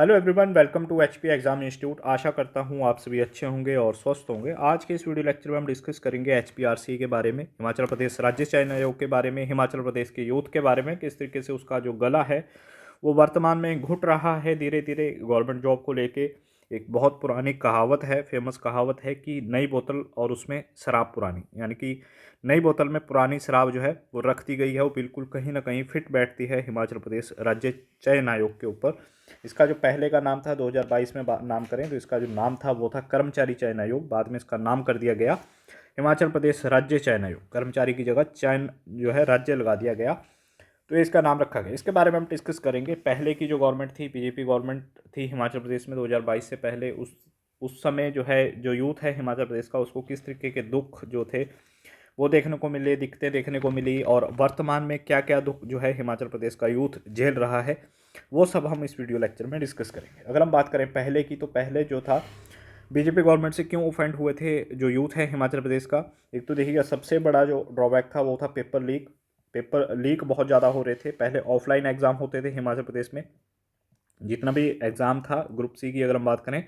Hello everyone, welcome to HP exam institute. आशा करता हूँ आप सभी अच्छे होंगे और स्वस्थ होंगे। आज के इस वीडियो लेक्चर में हम डिस्कस करेंगे एचपीआरसी के बारे में, हिमाचल प्रदेश राज्य चयन आयोग के बारे में, हिमाचल प्रदेश के यूथ के बारे में, किस तरीके से उसका जो गला है वो वर्तमान में घुट रहा है धीरे धीरे गवर्नमेंट जॉब को लेके। एक बहुत पुरानी कहावत है, फेमस कहावत है कि नई बोतल और उसमें शराब पुरानी, यानी कि नई बोतल में पुरानी शराब जो है वो रख दी गई है। वो बिल्कुल कहीं ना कहीं फिट बैठती है हिमाचल प्रदेश राज्य चयन आयोग के ऊपर। इसका जो पहले का नाम था 2022 में नाम करें तो इसका जो नाम था वो था कर्मचारी चयन आयोग। बाद में इसका नाम कर दिया गया हिमाचल प्रदेश राज्य चयन आयोग। कर्मचारी की जगह चयन जो है राज्य लगा दिया गया, तो इसका नाम रखा गया। इसके बारे में हम डिस्कस करेंगे। पहले की जो गवर्नमेंट थी, बीजेपी गवर्नमेंट थी हिमाचल प्रदेश में 2022 से पहले, उस समय जो है जो यूथ है हिमाचल प्रदेश का, उसको किस तरीके के दुख जो थे वो देखने को मिले, दिक्कतें देखने को मिली, और वर्तमान में क्या क्या दुख जो है हिमाचल प्रदेश का यूथ झेल रहा है, वो सब हम इस वीडियो लेक्चर में डिस्कस करेंगे। अगर हम बात करें पहले की, तो पहले जो था बीजेपी गवर्नमेंट से क्यों ऑफेंड हुए थे जो यूथ है हिमाचल प्रदेश का। एक तो देखिएगा, सबसे बड़ा जो ड्रॉबैक था वो था पेपर लीक। पेपर लीक बहुत ज़्यादा हो रहे थे। पहले ऑफलाइन एग्ज़ाम होते थे हिमाचल प्रदेश में। जितना भी एग्ज़ाम था ग्रुप सी की अगर हम बात करें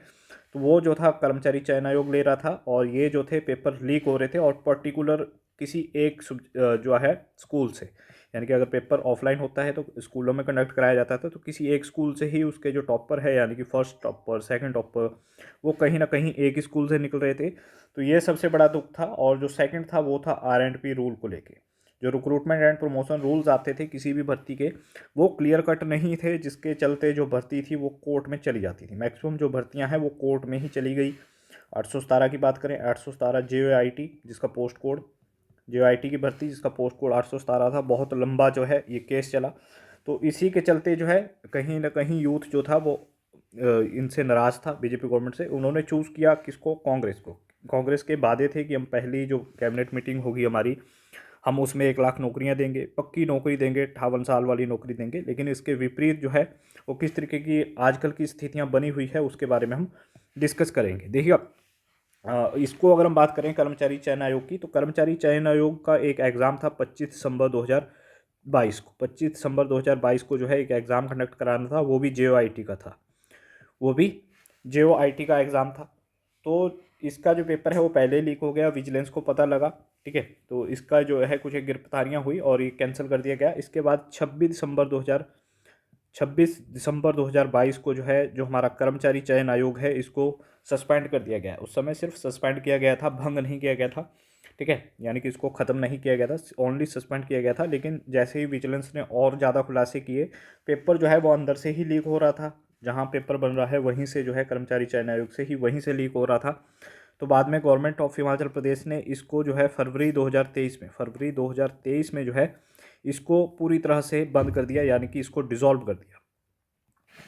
तो वो जो था कर्मचारी चयन आयोग ले रहा था, और ये जो थे पेपर लीक हो रहे थे, और पर्टिकुलर किसी एक जो है स्कूल से, यानी कि अगर पेपर ऑफलाइन होता है तो स्कूलों में कंडक्ट कराया जाता था, तो किसी एक स्कूल से ही उसके जो टॉपर है, यानी कि फर्स्ट टॉपर सेकंड टॉपर, वो कहीं ना कहीं एक ही स्कूल से निकल रहे थे। तो ये सबसे बड़ा दुख था। और जो सेकंड था वो था R&P रूल को लेके। जो रिक्रूटमेंट एंड प्रमोशन रूल्स आते थे किसी भी भर्ती के, वो क्लियर कट नहीं थे, जिसके चलते जो भर्ती थी वो कोर्ट में चली जाती थी। मैक्सिमम जो भर्तियां हैं वो कोर्ट में ही चली गई। 817 की बात करें, 817 JOIT जिसका पोस्ट कोड, JOIT की भर्ती जिसका पोस्ट कोड 817 था, बहुत लंबा जो है ये केस चला। तो इसी के चलते जो है कहीं ना कहीं यूथ जो था वो इनसे नाराज़ था, बीजेपी गवर्नमेंट से। उन्होंने चूज़ किया किसको? कांग्रेस को। कांग्रेस के वादे थे कि हम पहली जो कैबिनेट मीटिंग होगी हमारी, हम उसमें 1 लाख नौकरियां देंगे, पक्की नौकरी देंगे, 58 साल वाली नौकरी देंगे। लेकिन इसके विपरीत जो है वो किस तरीके की आजकल की स्थितियां बनी हुई है उसके बारे में हम डिस्कस करेंगे। देखिए, इसको अगर हम बात करें कर्मचारी चयन आयोग की, तो कर्मचारी चयन आयोग का एक एग्ज़ाम था 25 दिसंबर 2022 को। 25 दिसंबर 2022 को जो है एक एग्ज़ाम कंडक्ट कराना था, वो भी JOIT का था। वो भी JOIT का एग्ज़ाम था। तो इसका जो पेपर है वो पहले लीक हो गया, विजिलेंस को पता लगा, ठीक है। तो इसका जो है कुछ एक गिरफ्तारियां हुई और ये कैंसिल कर दिया गया। इसके बाद 26 दिसंबर 2022 को जो है जो हमारा कर्मचारी चयन आयोग है इसको सस्पेंड कर दिया गया। उस समय सिर्फ सस्पेंड किया गया था, भंग नहीं किया गया था, ठीक है। यानी कि इसको ख़त्म नहीं किया गया था, ओनली सस्पेंड किया गया था। लेकिन जैसे ही विजिलेंस ने और ज़्यादा खुलासे किए, पेपर जो है वो अंदर से ही लीक हो रहा था। जहाँ पेपर बन रहा है वहीं से जो है कर्मचारी चयन आयोग से ही वहीं से लीक हो रहा था। तो बाद में गवर्नमेंट ऑफ हिमाचल प्रदेश ने इसको जो है फरवरी 2023 में जो है इसको पूरी तरह से बंद कर दिया, यानी कि इसको डिसॉल्व कर दिया।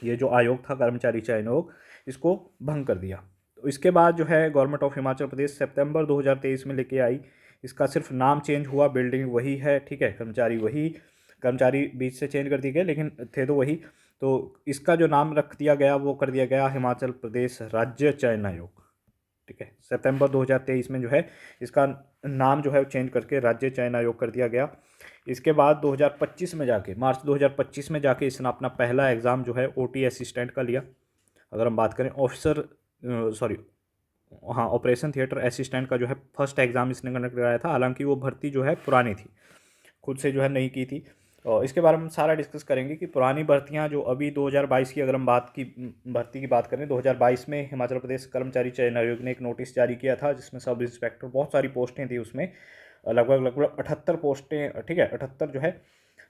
ये जो आयोग था कर्मचारी चयन आयोग, इसको भंग कर दिया। तो इसके बाद जो है गवर्नमेंट ऑफ हिमाचल प्रदेश सितंबर 2023 में लेके आई। इसका सिर्फ नाम चेंज हुआ, बिल्डिंग वही है, ठीक है, कर्मचारी वही, कर्मचारी बीच से चेंज कर दिए गए लेकिन थे तो वही। तो इसका जो नाम रख दिया गया वो कर दिया गया हिमाचल प्रदेश राज्य चयन आयोग, ठीक है। सितंबर 2023 में जो है इसका नाम जो है चेंज करके राज्य चयन आयोग कर दिया गया। इसके बाद 2025 में जाके, मार्च 2025 में जाके इसने अपना पहला एग्ज़ाम जो है OT असिस्टेंट का लिया। अगर हम बात करें ऑफिसर, सॉरी, हाँ, ऑपरेशन थिएटर असिस्टेंट का जो है फर्स्ट एग्ज़ाम इसने कंडक्ट कराया था। हालांकि वो भर्ती जो है पुरानी थी, खुद से जो है नहीं की थी। और इसके बारे में हम सारा डिस्कस करेंगे कि पुरानी भर्तियां जो अभी 2022 की, अगर हम भर्ती की बात करें, 2022 में हिमाचल प्रदेश कर्मचारी चयन आयोग ने एक नोटिस जारी किया था जिसमें सब इंस्पेक्टर, बहुत सारी पोस्टें थी उसमें, लगभग लगभग 78 पोस्टें, ठीक है, 78 जो है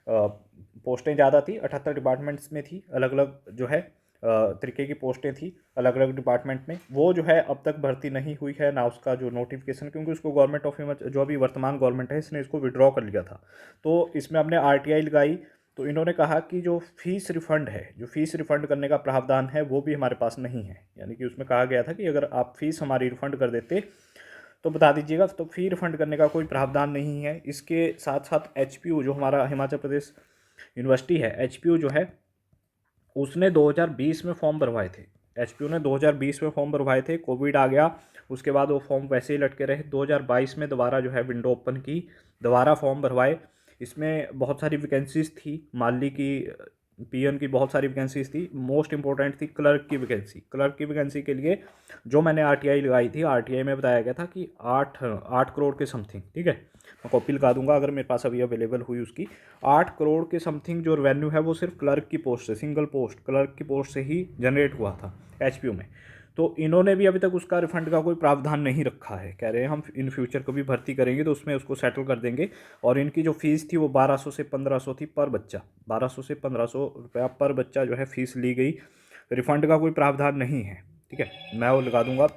पोस्टें ज़्यादा थी, 78 डिपार्टमेंट्स में थी, अलग अलग जो है तरीके की पोस्टें थी अलग अलग डिपार्टमेंट में। वो जो है अब तक भर्ती नहीं हुई है ना, उसका जो नोटिफिकेशन, क्योंकि उसको गवर्नमेंट ऑफ हिमाचल, जो अभी वर्तमान गवर्नमेंट है, इसने इसको विड्रॉ कर लिया था। तो इसमें हमने RTI लगाई। तो इन्होंने कहा कि जो फीस रिफ़ंड है, जो फीस रिफ़ंड करने का प्रावधान है वो भी हमारे पास नहीं है। यानी कि उसमें कहा गया था कि अगर आप फीस हमारी रिफ़ंड कर देते तो बता दीजिएगा। तो फी रिफ़ंड करने का कोई प्रावधान नहीं है। इसके साथ साथ HPU, जो हमारा हिमाचल प्रदेश यूनिवर्सिटी है, HPU जो है उसने 2020 में फॉर्म भरवाए थे। HPU ने 2020 में फॉर्म भरवाए थे, कोविड आ गया, उसके बाद वो फॉर्म वैसे ही लटके रहे। 2022 में दोबारा जो है विंडो ओपन की, दोबारा फॉर्म भरवाए। इसमें बहुत सारी वैकेंसीज थी, माली की पीएन की बहुत सारी वैकेंसीज थी, मोस्ट इंपॉर्टेंट थी क्लर्क की वैकेंसी। क्लर्क की वैकेंसी के लिए जो मैंने आरटीआई लगाई थी, आरटीआई में बताया गया था कि 8 करोड़ के समथिंग, ठीक है, मैं कॉपी लगा दूंगा अगर मेरे पास अभी अवेलेबल हुई उसकी, 8 करोड़ के समथिंग जो रेवेन्यू है वो सिर्फ क्लर्क की पोस्ट से, सिंगल पोस्ट क्लर्क की पोस्ट से ही जनरेट हुआ था एचपीयू में। तो इन्होंने भी अभी तक उसका रिफंड का कोई प्रावधान नहीं रखा है, कह रहे हैं हम इन फ्यूचर कभी भर्ती करेंगे तो उसमें उसको सेटल कर देंगे। और इनकी जो फीस थी वो 1200 से 1500 थी पर बच्चा, 1200 से 1500 रुपया पर बच्चा जो है फीस ली गई। रिफंड का कोई प्रावधान नहीं है, ठीक है, मैं वो लगा दूंगा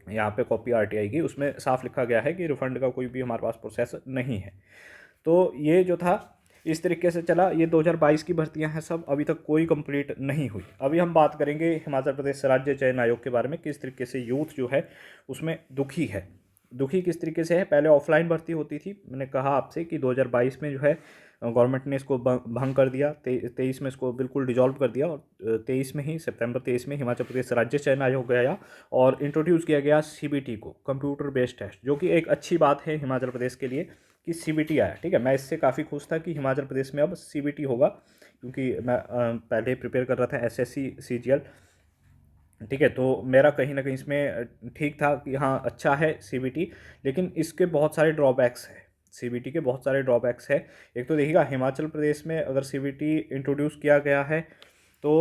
यहाँ पे कॉपी आरटीआई की, उसमें साफ लिखा गया है कि रिफंड का कोई भी हमारे पास प्रोसेस नहीं है। तो ये जो था इस तरीके से चला। ये 2022 की भर्तियां हैं सब, अभी तक कोई कंप्लीट नहीं हुई। अभी हम बात करेंगे हिमाचल प्रदेश राज्य चयन आयोग के बारे में, किस तरीके से यूथ जो है उसमें दुखी है। दुखी किस तरीके से है, पहले ऑफलाइन भर्ती होती थी, मैंने कहा आपसे कि 2022 में जो है गवर्नमेंट ने इसको भंग कर दिया, 23 में इसको बिल्कुल डिजॉल्व कर दिया, और 23 में ही सितंबर 23 में हिमाचल प्रदेश राज्य चयन आयोग गया और इंट्रोड्यूस किया गया सीबीटी को, कंप्यूटर बेस्ड टेस्ट, जो कि एक अच्छी बात है हिमाचल प्रदेश के लिए कि सीबीटी आया, ठीक है। मैं इससे काफ़ी खुश था कि हिमाचल प्रदेश में अब सीबीटी होगा, क्योंकि मैं पहले प्रिपेयर कर रहा था एसएससी सीजीएल, ठीक है, तो मेरा कहीं ना कहीं इसमें ठीक था कि हाँ अच्छा है सीबीटी, लेकिन इसके बहुत सारे ड्रॉबैक्स हैं। सीबीटी के बहुत सारे ड्रॉबैक्स है। एक तो देखिएगा हिमाचल प्रदेश में अगर सीबीटी इंट्रोड्यूस किया गया है तो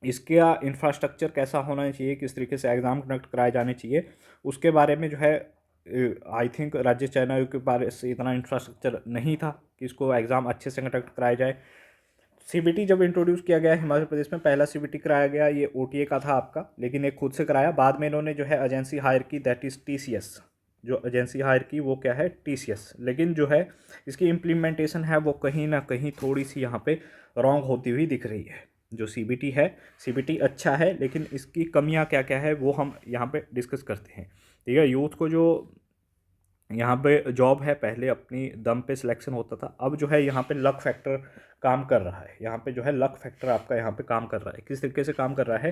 इसका इंफ्रास्ट्रक्चर कैसा होना चाहिए, किस तरीके से एग्ज़ाम कंडक्ट कराए जाने चाहिए, उसके बारे में जो है आई थिंक राज्य चयन आयोग के बारे से इतना इंफ्रास्ट्रक्चर नहीं था कि इसको एग्ज़ाम अच्छे से कंडक्ट कराया जाए। सीबीटी जब इंट्रोड्यूस किया गया हिमाचल प्रदेश में, पहला सीबीटी कराया गया ये ओटीए का था आपका, लेकिन एक खुद से कराया। बाद में इन्होंने जो है एजेंसी हायर की, दैट इज़ टीसीएस, जो एजेंसी हायर की वो क्या है, टीसीएस। लेकिन जो है इसकी इम्प्लीमेंटेशन है वो कहीं ना कहीं थोड़ी सी यहाँ पे रॉन्ग होती हुई दिख रही है। जो सीबीटी है, सीबीटी अच्छा है, लेकिन इसकी कमियाँ क्या क्या है वो हम यहाँ पे डिस्कस करते हैं, ठीक है। यूथ को जो यहाँ पे जॉब है, पहले अपनी दम पे सिलेक्शन होता था, अब जो है यहाँ पे लक फैक्टर काम कर रहा है। यहाँ पे जो है लक फैक्टर आपका यहाँ पे काम कर रहा है। किस तरीके से काम कर रहा है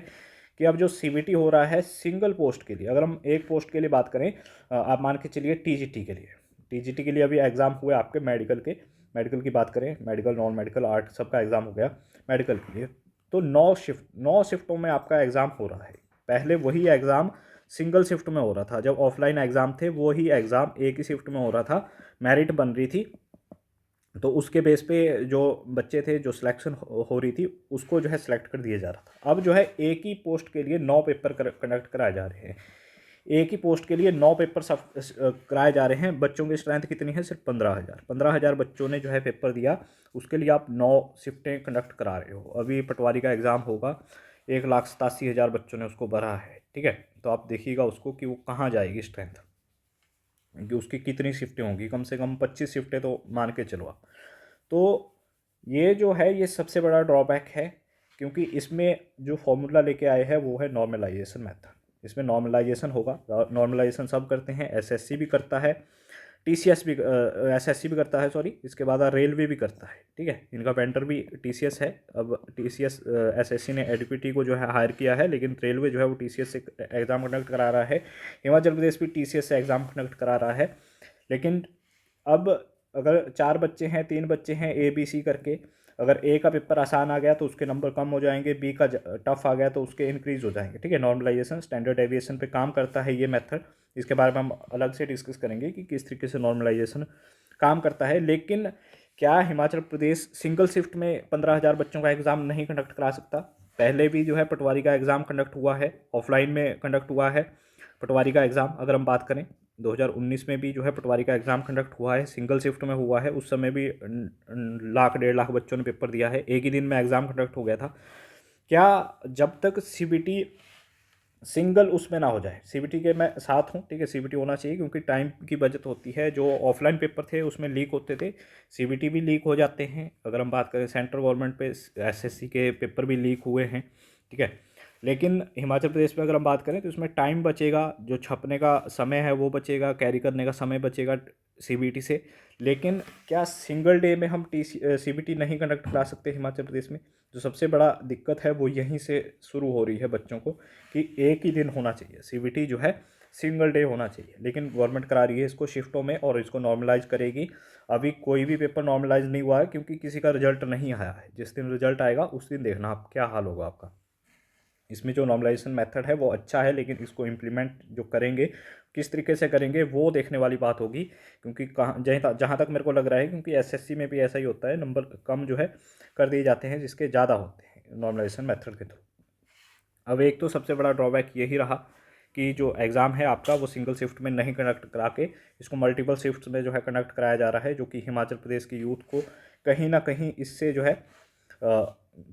कि अब जो सीबीटी हो रहा है सिंगल पोस्ट के लिए, अगर हम एक पोस्ट के लिए बात करें, आप मान के चलिए टीजीटी के लिए, टीजीटी के लिए अभी एग्ज़ाम हुए आपके मेडिकल के, मेडिकल की बात करें, मेडिकल नॉन मेडिकल आर्ट सबका एग्ज़ाम हो गया मेडिकल के लिए, तो 9 शिफ्टों में आपका एग्ज़ाम हो रहा है। पहले वही एग्ज़ाम सिंगल शिफ्ट में हो रहा था, जब ऑफलाइन एग्ज़ाम थे वही एग्ज़ाम एक ही शिफ्ट में हो रहा था, मेरिट बन रही थी, तो उसके बेस पे जो बच्चे थे, जो सिलेक्शन हो रही थी, उसको जो है सिलेक्ट कर दिया जा रहा था। अब जो है एक ही पोस्ट के लिए 9 पेपर कंडक्ट कराए जा रहे हैं, एक ही पोस्ट के लिए 9 पेपर सब कराए जा रहे हैं। बच्चों की स्ट्रेंथ कितनी है, सिर्फ 15,000 बच्चों ने जो है पेपर दिया, उसके लिए आप 9 शिफ्टें कंडक्ट करा रहे हो। अभी पटवारी का एग्ज़ाम होगा, 1,87,000 बच्चों ने उसको भरा है, ठीक है। तो आप देखिएगा उसको कि वो कहाँ जाएगी स्ट्रेंथ, कि उसकी कितनी शिफ्टें होंगी, कम से कम 25 शिफ्टें तो मान के चलो आप। तो ये जो है ये सबसे बड़ा ड्रॉबैक है, क्योंकि इसमें जो फॉर्मूला लेके आए हैं वो है नॉर्मलाइजेशन मेथड। इसमें नॉर्मलाइजेशन होगा, नॉर्मलाइजेशन सब करते हैं, एसएससी भी करता है, टीसीएस भी, एसएससी भी करता है, सॉरी, इसके बाद रेलवे भी करता है, ठीक है। इनका वेंडर भी टीसीएस है। अब टीसीएस, एसएससी ने एडीपीटी को जो है हायर किया है, लेकिन रेलवे जो है वो टीसीएस से एग्ज़ाम कंडक्ट करा रहा है। हिमाचल प्रदेश भी टीसीएस से एग्ज़ाम कंडक्ट करा रहा है। लेकिन अब अगर 4 बच्चे हैं, 3 बच्चे हैं, ए बी सी करके, अगर ए का पेपर आसान आ गया तो उसके नंबर कम हो जाएंगे, बी का टफ आ गया तो उसके इंक्रीज़ हो जाएंगे, ठीक है। नॉर्मलाइजेशन, स्टैंडर्ड डेविएशन पे काम करता है ये मेथड। इसके बारे में हम अलग से डिस्कस करेंगे कि किस तरीके से नॉर्मलाइजेशन काम करता है। लेकिन क्या हिमाचल प्रदेश सिंगल शिफ्ट में 15,000 बच्चों का एग्ज़ाम नहीं कंडक्ट करा सकता? पहले भी जो है पटवारी का एग्ज़ाम कंडक्ट हुआ है, ऑफलाइन में कंडक्ट हुआ है पटवारी का एग्ज़ाम। अगर हम बात करें 2019 में भी जो है पटवारी का एग्ज़ाम कंडक्ट हुआ है, सिंगल शिफ्ट में हुआ है। उस समय भी लाख 1.5 लाख बच्चों ने पेपर दिया है, एक ही दिन में एग्ज़ाम कंडक्ट हो गया था। क्या जब तक सीबीटी सिंगल उसमें ना हो जाए, सीबीटी के मैं साथ हूँ, ठीक है, सीबीटी होना चाहिए, क्योंकि टाइम की बचत होती है। जो ऑफलाइन पेपर थे उसमें लीक होते थे, सीबीटी भी लीक हो जाते हैं। अगर हम बात करें सेंट्रल गवर्नमेंट पे, एसएससी के पेपर भी लीक हुए हैं, ठीक है। लेकिन हिमाचल प्रदेश में अगर हम बात करें तो इसमें टाइम बचेगा, जो छपने का समय है वो बचेगा, कैरी करने का समय बचेगा सीबीटी से। लेकिन क्या सिंगल डे में हम सीबीटी नहीं कंडक्ट करा सकते हिमाचल प्रदेश में? जो सबसे बड़ा दिक्कत है वो यहीं से शुरू हो रही है बच्चों को, कि एक ही दिन होना चाहिए सीबीटी जो है, सिंगल डे होना चाहिए, लेकिन गवर्नमेंट करा रही है इसको शिफ्टों में और इसको नॉर्मलाइज करेगी। अभी कोई भी पेपर नॉर्मलाइज नहीं हुआ है क्योंकि किसी का रिजल्ट नहीं आया है। जिस दिन रिजल्ट आएगा उस दिन देखना आप क्या हाल होगा आपका। इसमें जो नॉर्मलाइजेशन मेथड है वो अच्छा है, लेकिन इसको इम्प्लीमेंट जो करेंगे किस तरीके से करेंगे वो देखने वाली बात होगी। क्योंकि कहाँ जहाँ तक मेरे को लग रहा है, क्योंकि एसएससी में भी ऐसा ही होता है, नंबर कम जो है कर दिए जाते हैं जिसके ज़्यादा होते हैं नॉर्मलाइजेशन मेथड के थ्रू। अब एक तो सबसे बड़ा ड्रॉबैक यही रहा कि जो एग्ज़ाम है आपका वो सिंगल शिफ्ट में नहीं कंडक्ट करा के इसको मल्टीपल शिफ्ट्स में जो है कंडक्ट कराया जा रहा है, जो कि हिमाचल प्रदेश की यूथ को कहीं ना कहीं इससे जो है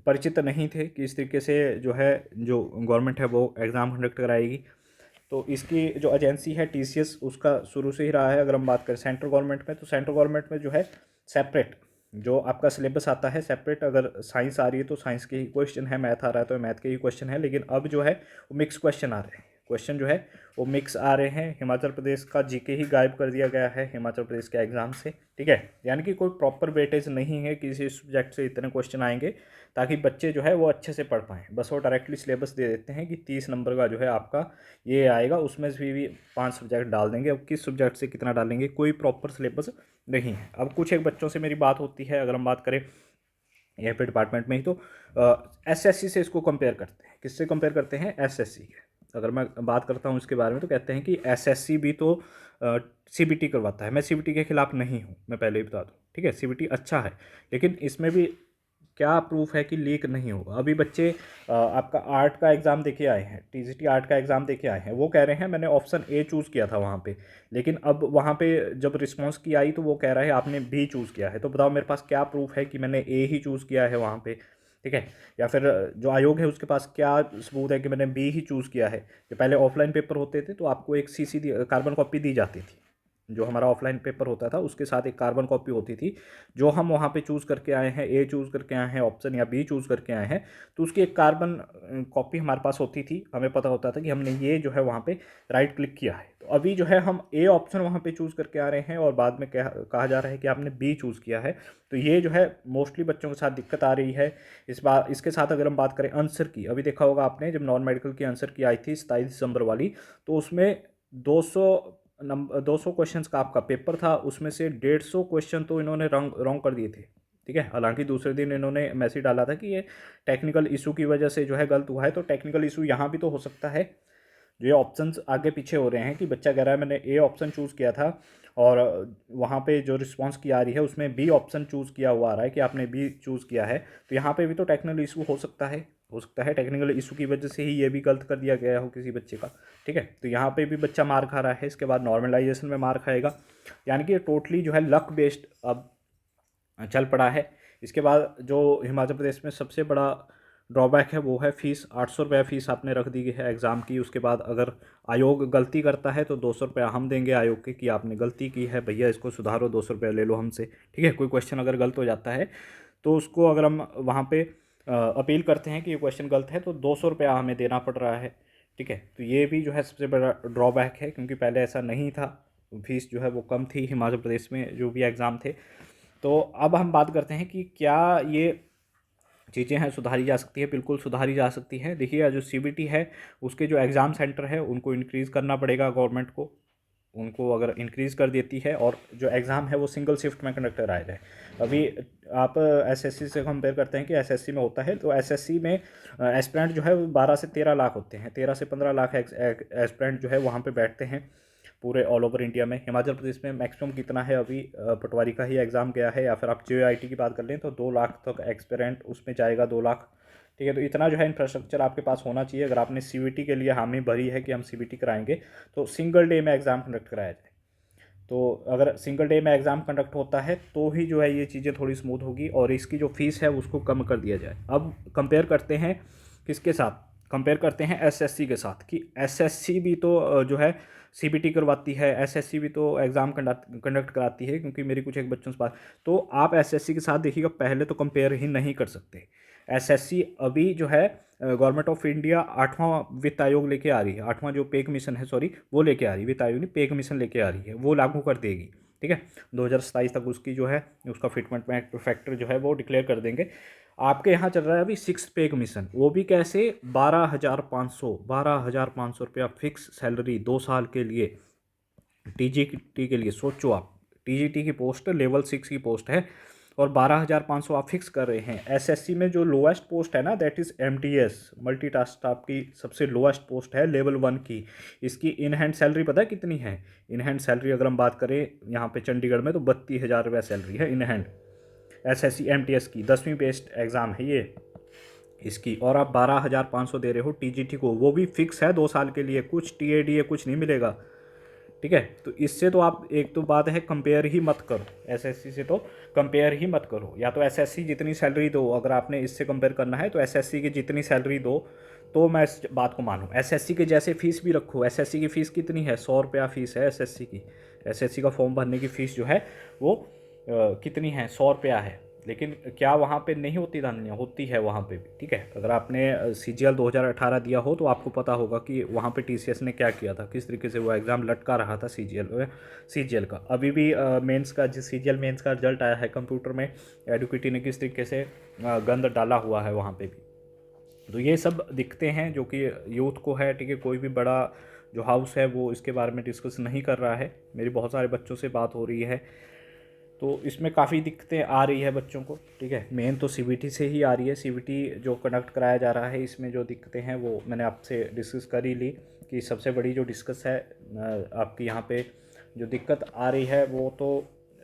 परिचित नहीं थे कि इस तरीके से जो है जो गवर्नमेंट है वो एग्ज़ाम कंडक्ट कराएगी। तो इसकी जो एजेंसी है टीसीएस, उसका शुरू से ही रहा है। अगर हम बात करें सेंट्रल गवर्नमेंट में, तो सेंट्रल गवर्नमेंट में जो है सेपरेट जो आपका सिलेबस आता है सेपरेट, अगर साइंस आ रही है तो साइंस के ही क्वेश्चन है, मैथ आ रहा है तो मैथ के ही क्वेश्चन है। लेकिन अब जो है वो मिक्स क्वेश्चन आ रहे हैं, क्वेश्चन जो है वो मिक्स आ रहे हैं। हिमाचल प्रदेश का जीके ही गायब कर दिया गया है हिमाचल प्रदेश के एग्ज़ाम से, ठीक है। यानी कि कोई प्रॉपर वेटेज नहीं है किसी सब्जेक्ट से इतने क्वेश्चन आएंगे ताकि बच्चे जो है वो अच्छे से पढ़ पाएँ। बस वो डायरेक्टली सिलेबस दे देते हैं कि 30 नंबर का जो है आपका ये आएगा, उसमें से भी 5 सब्जेक्ट डाल देंगे। अब किस सब्जेक्ट से कितना डालेंगे, कोई प्रॉपर सिलेबस नहीं है। अब कुछ एक बच्चों से मेरी बात होती है, अगर हम बात करें यहाँ पे डिपार्टमेंट में ही, तो एसएससी से इसको कंपेयर करते हैं। किससे कंपेयर करते हैं? एसएससी के। अगर मैं बात करता हूँ इसके बारे में तो कहते हैं कि एसएससी भी तो सीबीटी करवाता है। मैं सीबीटी के खिलाफ नहीं हूँ, मैं पहले ही बता दूँ, ठीक है। सीबीटी अच्छा है, लेकिन इसमें भी क्या प्रूफ है कि लीक नहीं होगा। अभी बच्चे आपका आर्ट का एग्ज़ाम देके आए हैं, टीजीटी आर्ट का एग्ज़ाम देके आए हैं, वो कह रहे हैं मैंने ऑप्शन ए चूज़ किया था वहाँ पे, लेकिन अब वहाँ पे जब रिस्पांस की आई तो वो कह रहा है आपने बी चूज़ किया है। तो बताओ मेरे पास क्या प्रूफ है कि मैंने ए ही चूज़ किया है वहाँ पे, ठीक है। या फिर जो आयोग है उसके पास क्या सबूत है कि मैंने बी ही चूज़ किया है। जो पहले ऑफलाइन पेपर होते थे तो आपको एक सीसी कार्बन कॉपी दी जाती थी। जो हमारा ऑफलाइन पेपर होता था उसके साथ एक कार्बन कॉपी होती थी, जो हम वहाँ पे चूज़ करके आए हैं, ए चूज़ करके आए हैं ऑप्शन या बी चूज़ करके आए हैं, तो उसकी एक कार्बन कॉपी हमारे पास होती थी। हमें पता होता था कि हमने ये जो है वहाँ पे राइट क्लिक किया है। तो अभी जो है हम ए ऑप्शन वहाँ पे चूज़ करके आ रहे हैं और बाद में कहा जा रहा है कि आपने बी चूज़ किया है। तो ये जो है मोस्टली बच्चों के साथ दिक्कत आ रही है। इस बार इसके साथ अगर हम बात करें आंसर की, अभी देखा होगा आपने जब नॉन मेडिकल की आंसर की आई थी 27 दिसंबर वाली, तो उसमें 200 क्वेश्चंस का आपका पेपर था, उसमें से 150 क्वेश्चन तो इन्होंने रॉन्ग कर दिए थे, ठीक है। हालांकि दूसरे दिन इन्होंने मैसेज डाला था कि ये टेक्निकल इशू की वजह से जो है गलत हुआ है। तो टेक्निकल इशू यहाँ भी तो हो सकता है। जो ये ऑप्शंस आगे पीछे हो रहे हैं कि बच्चा कह रहा है मैंने ए ऑप्शन चूज़ किया था और वहाँ पे जो रिस्पांस की आ रही है उसमें बी ऑप्शन चूज़ किया हुआ आ रहा है कि आपने बी चूज़ किया है। तो यहाँ पे भी तो टेक्निकल इशू हो सकता है टेक्निकल इशू की वजह से ही ये भी गलत कर दिया गया हो किसी बच्चे का, ठीक है। तो यहाँ पे भी बच्चा मार खा रहा है, इसके बाद नॉर्मलाइजेशन में मार खाएगा। यानी कि टोटली जो है लक बेस्ड अब चल पड़ा है। इसके बाद जो हिमाचल प्रदेश में सबसे बड़ा ड्रॉबैक है वो है फ़ीस। 800 रुपये फ़ीस आपने रख दी है एग्ज़ाम की। उसके बाद अगर आयोग गलती करता है तो 200 रुपये हम देंगे आयोग के कि आपने गलती की है भैया, इसको सुधारो, 200 रुपये ले लो हमसे, ठीक है। कोई क्वेश्चन अगर गलत हो जाता है तो उसको अगर हम वहाँ पे अपील करते हैं कि ये क्वेश्चन गलत है तो 200 रुपया हमें देना पड़ रहा है, ठीक है। तो ये भी जो है सबसे बड़ा ड्रॉबैक है, क्योंकि पहले ऐसा नहीं था, फीस जो है वो कम थी हिमाचल प्रदेश में जो भी एग्ज़ाम थे। तो अब हम बात करते हैं कि क्या ये चीज़ें हैं सुधारी जा सकती है। बिल्कुल सुधारी जा सकती है। देखिए जो सीबीटी है उसके जो एग्ज़ाम सेंटर है उनको इंक्रीज़ करना पड़ेगा गवर्नमेंट को। उनको अगर इंक्रीज़ कर देती है और जो एग्ज़ाम है वो सिंगल शिफ्ट में कंडक्ट कराया जाए। अभी आप एसएससी से कंपेयर करते हैं कि एसएससी में होता है, तो एसएससी में एस्पिरेंट जो है 12 से 13 लाख होते हैं, 13 से 15 लाख एस्पिरेंट जो है वहाँ पे बैठते हैं पूरे ऑल ओवर इंडिया में। हिमाचल प्रदेश में मैक्सिमम कितना है, अभी पटवारी का ही एग्ज़ाम गया है, या फिर आप जेआईटी की बात कर लें तो 2 लाख तक एस्पिरेंट उसमें जाएगा, 2 लाख, ठीक है। तो इतना जो है इंफ्रास्ट्रक्चर आपके पास होना चाहिए। अगर आपने सीबीटी के लिए हामी भरी है कि हम सीबीटी कराएंगे तो सिंगल डे में एग्ज़ाम कंडक्ट कराया जाए। तो अगर सिंगल डे में एग्ज़ाम कंडक्ट होता है तो ही जो है ये चीज़ें थोड़ी स्मूथ होगी और इसकी जो फ़ीस है उसको कम कर दिया जाए। अब कंपेयर करते हैं किसके साथ, कंपेयर करते हैं एसएससी के साथ कि एसएससी भी तो जो है सीबीटी करवाती है, एसएससी भी तो एग्ज़ाम कंडक्ट कराती है। क्योंकि मेरी कुछ एक बच्चों से बात, तो आप एसएससी के साथ देखिएगा, पहले तो कंपेयर ही नहीं कर सकते। एसएससी अभी जो है गवर्नमेंट ऑफ इंडिया 8वां वित्त आयोग लेके आ रही है, 8वां जो पे कमीशन है, सॉरी, वो लेके आ रही है, वित्त आयोग नहीं, पे कमीशन लेके आ रही है, वो लागू कर देगी। ठीक है। 2027 तक उसकी जो है उसका फिटमेंट फैक्टर जो है वो डिक्लेयर कर देंगे। आपके यहाँ चल रहा है अभी 6 पे मिशन, वो भी कैसे, 12,500 रुपया फिक्स सैलरी 2 साल के लिए टीजीटी के लिए। सोचो आप, टीजीटी की पोस्ट लेवल 6 की पोस्ट है और 12,500 आप फिक्स कर रहे हैं। एसएससी में जो लोएस्ट पोस्ट है ना, that is MTS, multitask staff की सबसे लोएस्ट पोस्ट है लेवल 1 की। इसकी इन हैंड सैलरी पता है कितनी है? इन हैंड सैलरी अगर हम बात करें यहाँ पे चंडीगढ़ में तो 32,000 रुपये सैलरी है इन हैंड। एसएससी एमटीएस की 10वीं बेस्ड एग्ज़ाम है ये इसकी, और आप 12,500 दे रहे हो टीजीटी को, वो भी फिक्स है 2 साल के लिए, कुछ टीएडीए कुछ नहीं मिलेगा। ठीक है, तो इससे तो आप, एक तो बात है कंपेयर ही मत करो, एसएससी से तो कंपेयर ही मत करो। या तो एसएससी जितनी सैलरी दो, अगर आपने इससे कंपेयर करना है तो एसएससी की जितनी सैलरी दो तो मैं इस बात को मानूँ। एसएससी के जैसे फीस भी रखो। एसएससी की फ़ीस कितनी है? 100 रुपया फ़ीस है एसएससी की। एसएससी का फॉर्म भरने की फ़ीस जो है वो कितनी है? 100 रुपया है। लेकिन क्या वहाँ पे नहीं होती धांधलियाँ? होती है वहाँ पे भी। ठीक है, अगर आपने सीजीएल 2018 दिया हो तो आपको पता होगा कि वहाँ पे टीसीएस ने क्या किया था, किस तरीके से वो एग्ज़ाम लटका रहा था सीजीएल का। अभी भी मेंस का, जिस सीजीएल मेंस का रिजल्ट आया है कंप्यूटर में, एडुकेटी ने किस तरीके से गंद डाला हुआ है वहाँ पे भी। तो ये सब दिखते हैं जो कि यूथ को है। ठीक है, कोई भी बड़ा जो हाउस है वो इसके बारे में डिस्कस नहीं कर रहा है। मेरी बहुत सारे बच्चों से बात हो रही है तो इसमें काफ़ी दिक्कतें आ रही है बच्चों को। ठीक है, मेन तो सीबीटी से ही आ रही है। सीबीटी जो कंडक्ट कराया जा रहा है इसमें जो दिक्कतें हैं वो मैंने आपसे डिस्कस कर ही ली कि सबसे बड़ी जो डिस्कस है आपकी यहाँ पे जो दिक्कत आ रही है वो तो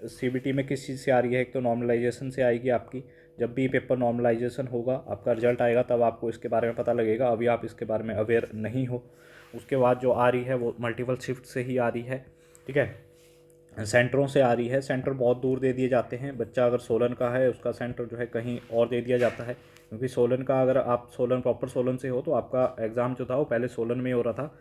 सीबीटी में किस चीज़ से आ रही है। एक तो नॉर्मलाइजेशन से आएगी आपकी। जब भी पेपर नॉर्मलाइजेशन होगा, आपका रिजल्ट आएगा, तब आपको इसके बारे में पता लगेगा। अभी आप इसके बारे में अवेयर नहीं हो। उसके बाद जो आ रही है वो मल्टीपल शिफ्ट से ही आ रही है। ठीक है, सेंटरों से आ रही है। सेंटर बहुत दूर दे दिए जाते हैं। बच्चा अगर सोलन का है, उसका सेंटर जो है कहीं और दे दिया जाता है, क्योंकि सोलन का, अगर आप सोलन प्रॉपर सोलन से हो तो आपका एग्ज़ाम जो था वो पहले सोलन में हो रहा था।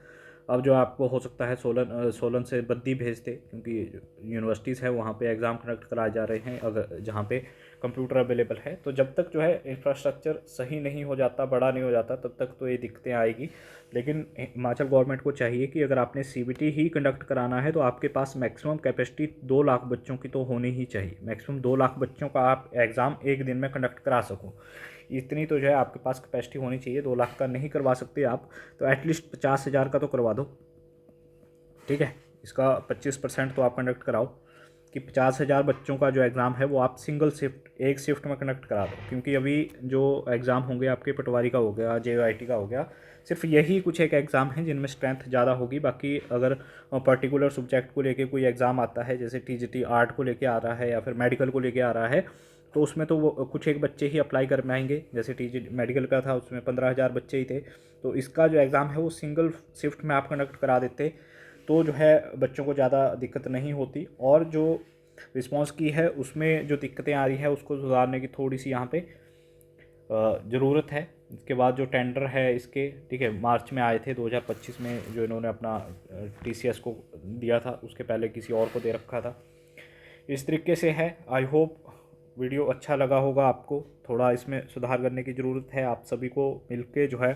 अब जो आपको हो सकता है सोलन से बद्दी भेज दे, क्योंकि यूनिवर्सिटीज़ है वहाँ पे एग्ज़ाम कंडक्ट कराए जा रहे हैं, अगर जहाँ पे कंप्यूटर अवेलेबल है। तो जब तक जो है इंफ्रास्ट्रक्चर सही नहीं हो जाता, बड़ा नहीं हो जाता, तब तक तो ये दिक्कतें आएगी। लेकिन हिमाचल गवर्नमेंट को चाहिए कि अगर आपने सीबीटी ही कंडक्ट कराना है तो आपके पास मैक्सिमम कैपेसिटी 2 लाख बच्चों की तो होनी ही चाहिए। मैक्सिमम 2 लाख बच्चों का आप एग्ज़ाम एक दिन में कंडक्ट करा सको, इतनी तो जो है आपके पास कैपेसिटी होनी चाहिए। 2 लाख का नहीं करवा सकते आप तो एटलीस्ट 50,000 का तो करवा दो। ठीक है, इसका 25% तो आप कंडक्ट कराओ कि 50,000 बच्चों का जो एग्ज़ाम है वो आप सिंगल शिफ्ट, एक शिफ्ट में कंडक्ट करा दो। क्योंकि अभी जो एग्ज़ाम होंगे आपके, पटवारी का हो गया, जेयूआईटी का हो गया, सिर्फ यही कुछ एक एग्ज़ाम है जिनमें स्ट्रेंथ ज़्यादा होगी। बाकी अगर पर्टिकुलर सब्जेक्ट को लेके कोई एग्ज़ाम आता है, जैसे टीजीटी आर्ट को लेके आ रहा है या फिर मेडिकल को लेके आ रहा है, तो उसमें तो वो कुछ एक बच्चे ही अप्लाई कर पाएंगे। जैसे टीजी मेडिकल का था, उसमें 15,000 बच्चे ही थे। तो इसका जो एग्ज़ाम है वो सिंगल शिफ्ट में आप कंडक्ट करा देते तो जो है बच्चों को ज़्यादा दिक्कत नहीं होती। और जो रिस्पांस की है उसमें जो दिक्कतें आ रही है उसको सुधारने की थोड़ी सी यहाँ पे ज़रूरत है। इसके बाद जो टेंडर है इसके, ठीक है, मार्च में आए थे 2025 में, जो इन्होंने अपना टीसीएस को दिया था, उसके पहले किसी और को दे रखा था। इस तरीके से है। आई होप वीडियो अच्छा लगा होगा आपको। थोड़ा इसमें सुधार करने की ज़रूरत है। आप सभी को मिलके जो है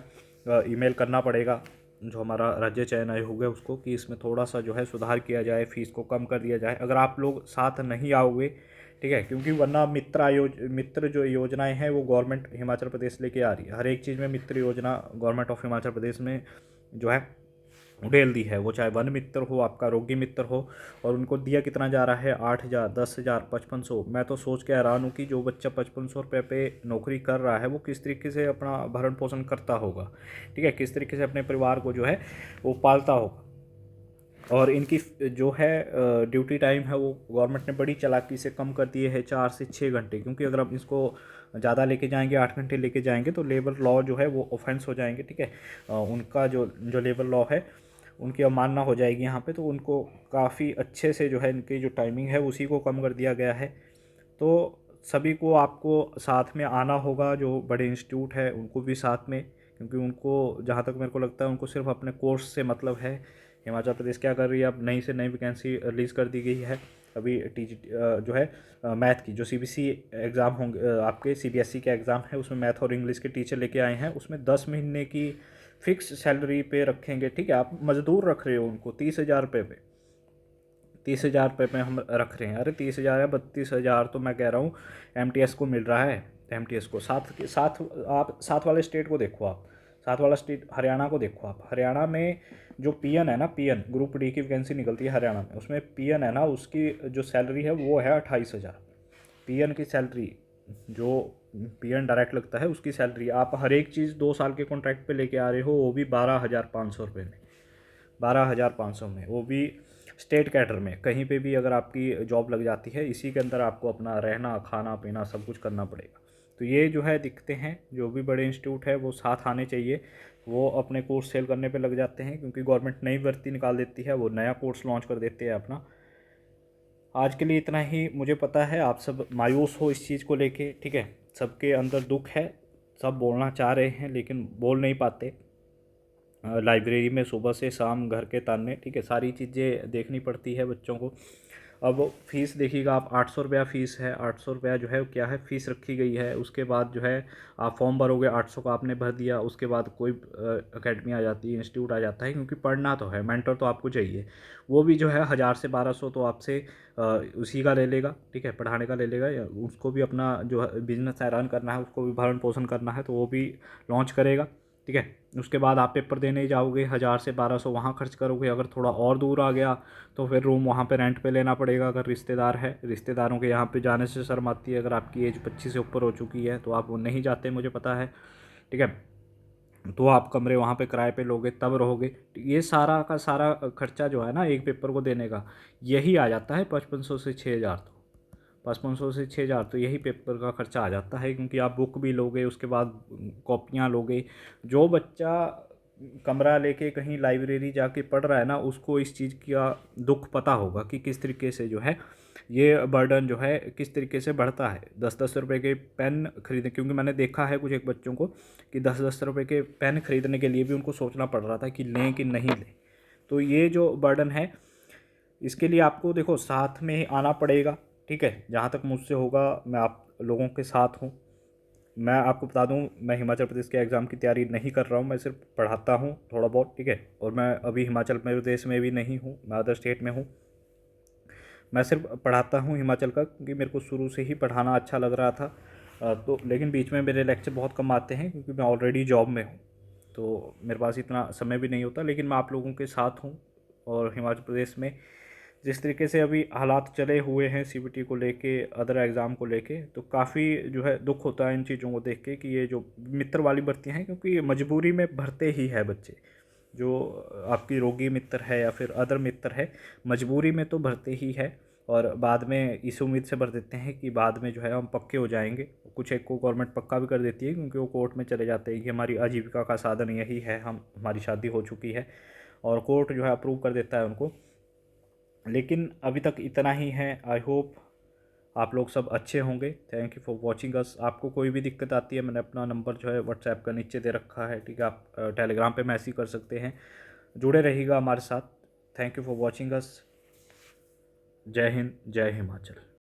ईमेल करना पड़ेगा जो हमारा राज्य चयन आयोग है उसको, कि इसमें थोड़ा सा जो है सुधार किया जाए, फ़ीस को कम कर दिया जाए। अगर आप लोग साथ नहीं आओगे, ठीक है, क्योंकि वरना मित्र जो योजनाएं हैं वो गवर्नमेंट हिमाचल प्रदेश लेके आ रही है। हर एक चीज़ में मित्र योजना गवर्नमेंट ऑफ हिमाचल प्रदेश में जो है उड़ेल दी है। वो चाहे वन मित्र हो, आपका आरोग्य मित्र हो, और उनको दिया कितना जा रहा है? 8,000, 10,000, 5500। मैं तो सोच के हैरान हूँ कि जो बच्चा 5500 रुपये पे नौकरी कर रहा है वो किस तरीके से अपना भरण पोषण करता होगा। ठीक है, किस तरीके से अपने परिवार को जो है वो पालता होगा। और इनकी जो है ड्यूटी टाइम है वो गवर्नमेंट ने बड़ी चालाकी से कम कर दिए है, 4 से 6 घंटे। क्योंकि अगर हम इसको ज़्यादा लेके जाएंगे, 8 घंटे लेके जाएंगे, तो लेबर लॉ जो है वो ऑफेंस हो जाएंगे। ठीक है, उनका जो लेबर लॉ है उनकी अवमानना हो जाएगी यहाँ पे। तो उनको काफ़ी अच्छे से जो है इनकी जो टाइमिंग है उसी को कम कर दिया गया है। तो सभी को आपको साथ में आना होगा। जो बड़े इंस्टीट्यूट है उनको भी साथ में, क्योंकि उनको, जहाँ तक मेरे को लगता है, उनको सिर्फ अपने कोर्स से मतलब है। हिमाचल प्रदेश क्या कर रही है, अब नई से नई वैकेंसी रिलीज़ कर दी गई है अभी जो है मैथ की, जो सीबीएसई एग्ज़ाम होंगे आपके, सीबीएसई के एग्ज़ाम है उसमें मैथ और इंग्लिश के टीचर लेके आए हैं। उसमें 10 महीने की फिक्स सैलरी पे रखेंगे। ठीक है, आप मज़दूर रख रहे हो उनको 30,000 रुपये पे, 30,000 रुपये में हम रख रहे हैं। अरे 30,000 या 32,000 तो मैं कह रहा हूँ MTS को मिल रहा है। MTS को साथ आप साथ वाले स्टेट को देखो, आप साथ वाला स्टेट हरियाणा को देखो। आप हरियाणा में जो PN है ना, PN ग्रुप डी की वैकेंसी निकलती है हरियाणा में, उसमें PN है ना, उसकी जो सैलरी है वो है 28,000। PN की सैलरी, जो PN डायरेक्ट लगता है उसकी सैलरी, आप हर एक चीज़ 2 साल के कॉन्ट्रैक्ट पे लेके आ रहे हो, वो भी 12,500 रुपये में, 12,500 में, वो भी स्टेट कैडर में। कहीं पे भी अगर आपकी जॉब लग जाती है, इसी के अंदर आपको अपना रहना खाना पीना सब कुछ करना पड़ेगा। तो ये जो है दिखते हैं, जो भी बड़े इंस्टीट्यूट है वो साथ आने चाहिए। वो अपने कोर्स सेल करने पे लग जाते हैं, क्योंकि गवर्नमेंट नई भर्ती निकाल देती है, वो नया कोर्स लॉन्च कर देते हैं अपना। आज के लिए इतना ही। मुझे पता है आप सब मायूस हो इस चीज़ को लेके, ठीक है, सबके अंदर दुख है, सब बोलना चाह रहे हैं लेकिन बोल नहीं पाते। लाइब्रेरी में सुबह से शाम घर के ताने, ठीक है, सारी चीज़ें देखनी पड़ती है बच्चों को। अब फ़ीस देखिएगा आप, 800 रुपया फ़ीस है। 800 रुपया जो है क्या है, फ़ीस रखी गई है। उसके बाद जो है आप फॉर्म भरोगे, 800 का आपने भर दिया, उसके बाद कोई अकेडमी आ जाती है, इंस्टीट्यूट आ जाता है, क्योंकि पढ़ना तो है, मेंटर तो आपको चाहिए। वो भी जो है 1000 से 1200 तो आपसे उसी का ले लेगा, ठीक है, पढ़ाने का ले लेगा। या उसको भी अपना जो है बिजनेस है रन करना है, उसको भी भरण पोषण करना है, तो वो भी लॉन्च करेगा, ठीक है। उसके बाद आप पेपर देने जाओगे, 1000 से 1200 वहाँ खर्च करोगे। अगर थोड़ा और दूर आ गया तो फिर रूम वहाँ पे रेंट पे लेना पड़ेगा, अगर रिश्तेदार है। रिश्तेदारों के यहाँ पे जाने से शर्म आती है, अगर आपकी एज 25 से ऊपर हो चुकी है तो आप वो नहीं जाते, मुझे पता है, ठीक है। तो आप कमरे वहाँ पे किराए पे लोगे, तब रहोगे। ये सारा का सारा खर्चा जो है ना एक पेपर को देने का, यही आ जाता है 5500 से 6,000। तो 5500 से 6,000 तो यही पेपर का खर्चा आ जाता है, क्योंकि आप बुक भी लोगे, उसके बाद कॉपियाँ लोगे। जो बच्चा कमरा लेके कहीं लाइब्रेरी जाके पढ़ रहा है ना, उसको इस चीज़ का दुख पता होगा कि किस तरीके से जो है ये बर्डन जो है किस तरीके से बढ़ता है। 10-10 रुपए के पेन खरीदने, क्योंकि मैंने देखा है कुछ एक बच्चों को कि 10-10 रुपए के पेन खरीदने के लिए भी उनको सोचना पड़ रहा था कि लें कि नहीं लें। तो ये जो बर्डन है, इसके लिए आपको देखो साथ में ही आना पड़ेगा, ठीक है। जहाँ तक मुझसे होगा मैं आप लोगों के साथ हूँ। मैं आपको बता दूँ, मैं हिमाचल प्रदेश के एग्ज़ाम की तैयारी नहीं कर रहा हूँ, मैं सिर्फ पढ़ाता हूँ थोड़ा बहुत, ठीक है। और मैं अभी हिमाचल प्रदेश में भी नहीं हूँ, मैं अदर स्टेट में हूँ। मैं सिर्फ पढ़ाता हूँ हिमाचल का, क्योंकि मेरे को शुरू से ही पढ़ाना अच्छा लग रहा था। तो लेकिन बीच में मेरे लेक्चर बहुत कम आते हैं, क्योंकि मैं ऑलरेडी जॉब में हूँ, तो मेरे पास इतना समय भी नहीं होता। लेकिन मैं आप लोगों के साथ हूँ। और हिमाचल प्रदेश में जिस तरीके से अभी हालात चले हुए हैं CBT को लेके, अदर एग्ज़ाम को लेके, तो काफ़ी जो है दुख होता है इन चीज़ों को देख के कि ये जो मित्र वाली भर्तियाँ हैं, क्योंकि ये मजबूरी में भरते ही है बच्चे। जो आपकी रोगी मित्र है या फिर अदर मित्र है, मजबूरी में तो भरते ही है। और बाद में इस उम्मीद से भर देते हैं कि बाद में जो है हम पक्के हो जाएंगे। कुछ एक को गवर्नमेंट पक्का भी कर देती है, क्योंकि वो कोर्ट में चले जाते हैं कि हमारी आजीविका का साधन यही है, हमारी शादी हो चुकी है, और कोर्ट जो है अप्रूव कर देता है उनको। लेकिन अभी तक इतना ही है। आई होप आप लोग सब अच्छे होंगे। Thank you for watching us. आपको कोई भी दिक्कत आती है, मैंने अपना नंबर जो है व्हाट्सएप का नीचे दे रखा है, ठीक है। आप टेलीग्राम पे मैसेज कर सकते हैं। जुड़े रहिएगा हमारे साथ। Thank you for watching us. जय हिंद, जय हिमाचल।